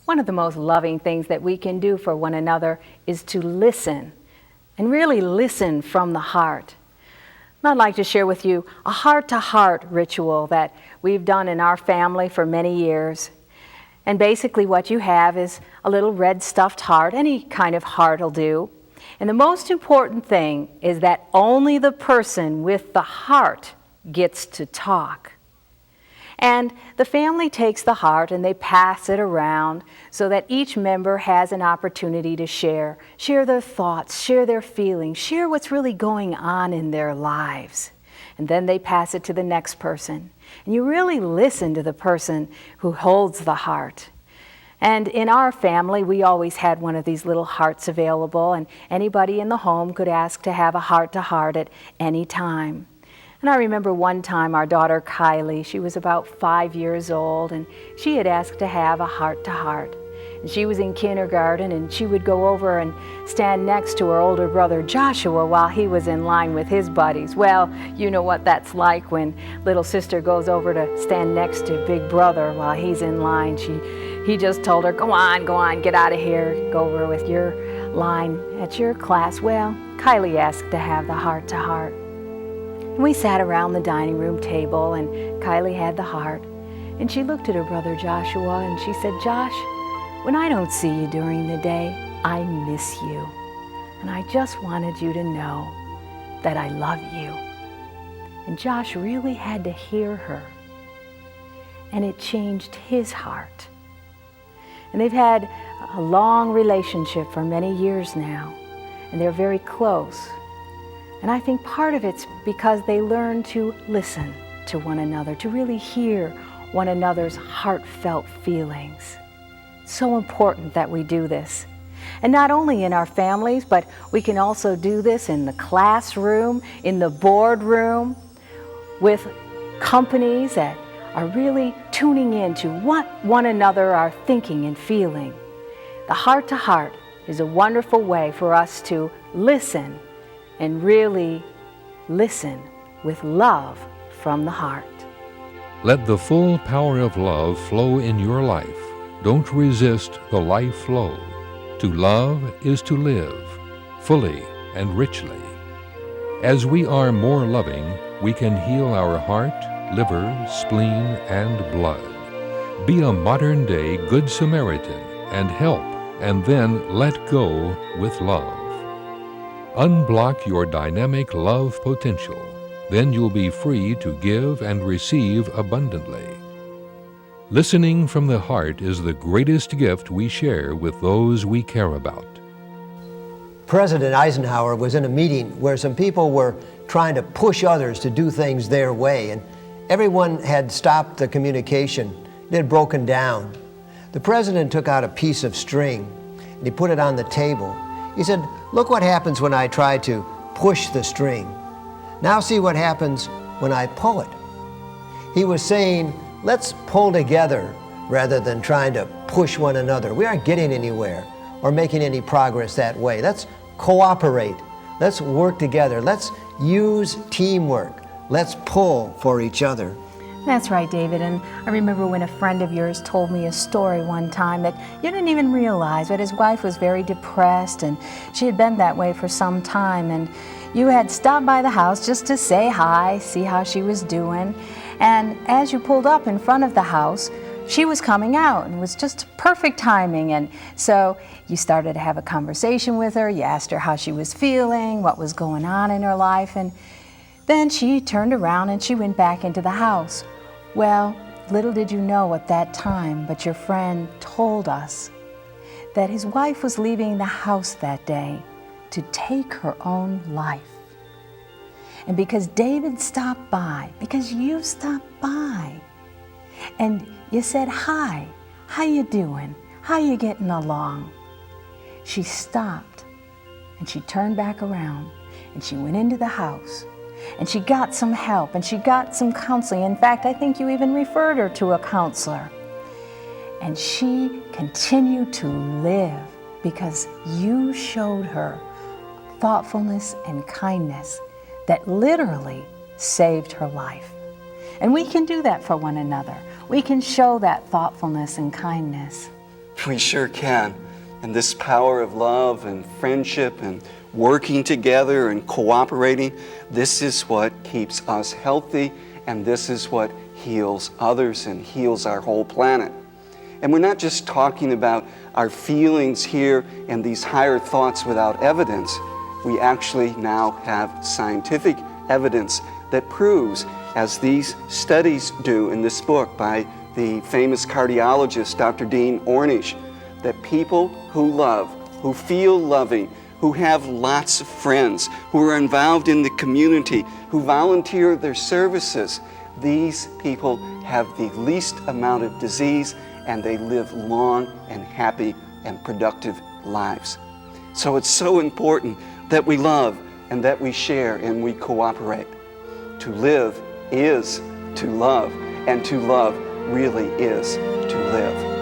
One of the most loving things that we can do for one another is to listen, and really listen from the heart. I'd like to share with you a heart-to-heart ritual that we've done in our family for many years. And basically what you have is a little red stuffed heart. Any kind of heart will do. And the most important thing is that only the person with the heart gets to talk. And the family takes the heart and they pass it around so that each member has an opportunity to share their thoughts, share their feelings, share what's really going on in their lives. And then they pass it to the next person. And you really listen to the person who holds the heart. And in our family, we always had one of these little hearts available, and anybody in the home could ask to have a heart-to-heart at any time. And I remember one time our daughter Kylie, she was about 5 years old, and she had asked to have a heart-to-heart. And she was in kindergarten, and she would go over and stand next to her older brother Joshua while he was in line with his buddies. Well, you know what that's like when little sister goes over to stand next to big brother while he's in line. He just told her, go on, get out of here, go over with your line at your class. Well, Kylie asked to have the heart-to-heart. We sat around the dining room table, and Kylie had the heart. And she looked at her brother Joshua and she said, Josh, when I don't see you during the day, I miss you. And I just wanted you to know that I love you. And Josh really had to hear her. And it changed his heart. And they've had a long relationship for many years now. And they're very close. And I think part of it's because they learn to listen to one another, to really hear one another's heartfelt feelings. So important that we do this. And not only in our families, but we can also do this in the classroom, in the boardroom, with companies that are really tuning into what one another are thinking and feeling. The heart-to-heart is a wonderful way for us to listen and really listen with love from the heart. Let the full power of love flow in your life. Don't resist the life flow. To love is to live, fully and richly. As we are more loving, we can heal our heart, liver, spleen, and blood. Be a modern-day Good Samaritan and help, and then let go with love. Unblock your dynamic love potential. Then you'll be free to give and receive abundantly. Listening from the heart is the greatest gift we share with those we care about. President Eisenhower was in a meeting where some people were trying to push others to do things their way, and everyone had stopped the communication. It had broken down. The president took out a piece of string and he put it on the table. He said, look what happens when I try to push the string. Now see what happens when I pull it. He was saying, let's pull together rather than trying to push one another. We aren't getting anywhere or making any progress that way. Let's cooperate. Let's work together. Let's use teamwork. Let's pull for each other. That's right, David. And I remember when a friend of yours told me a story one time that you didn't even realize, but his wife was very depressed and she had been that way for some time. And you had stopped by the house just to say hi, see how she was doing. And as you pulled up in front of the house, she was coming out, and it was just perfect timing. And so you started to have a conversation with her. You asked her how she was feeling, what was going on in her life. And then she turned around and she went back into the house. Well, little did you know at that time, but your friend told us that his wife was leaving the house that day to take her own life. And because David stopped by, because you stopped by, and you said, hi, how you doing? How you getting along? She stopped and she turned back around and she went into the house. And she got some help, and she got some counseling. In fact, I think you even referred her to a counselor. And she continued to live because you showed her thoughtfulness and kindness that literally saved her life. And we can do that for one another. We can show that thoughtfulness and kindness. We sure can. And this power of love and friendship and working together and cooperating, this is what keeps us healthy, and this is what heals others and heals our whole planet. And we're not just talking about our feelings here and these higher thoughts without evidence. We actually now have scientific evidence that proves, as these studies do in this book by the famous cardiologist, Dr. Dean Ornish, that people who love, who feel loving, who have lots of friends, who are involved in the community, who volunteer their services, these people have the least amount of disease, and they live long and happy and productive lives. So it's so important that we love and that we share and we cooperate. To live is to love, and to love really is to live.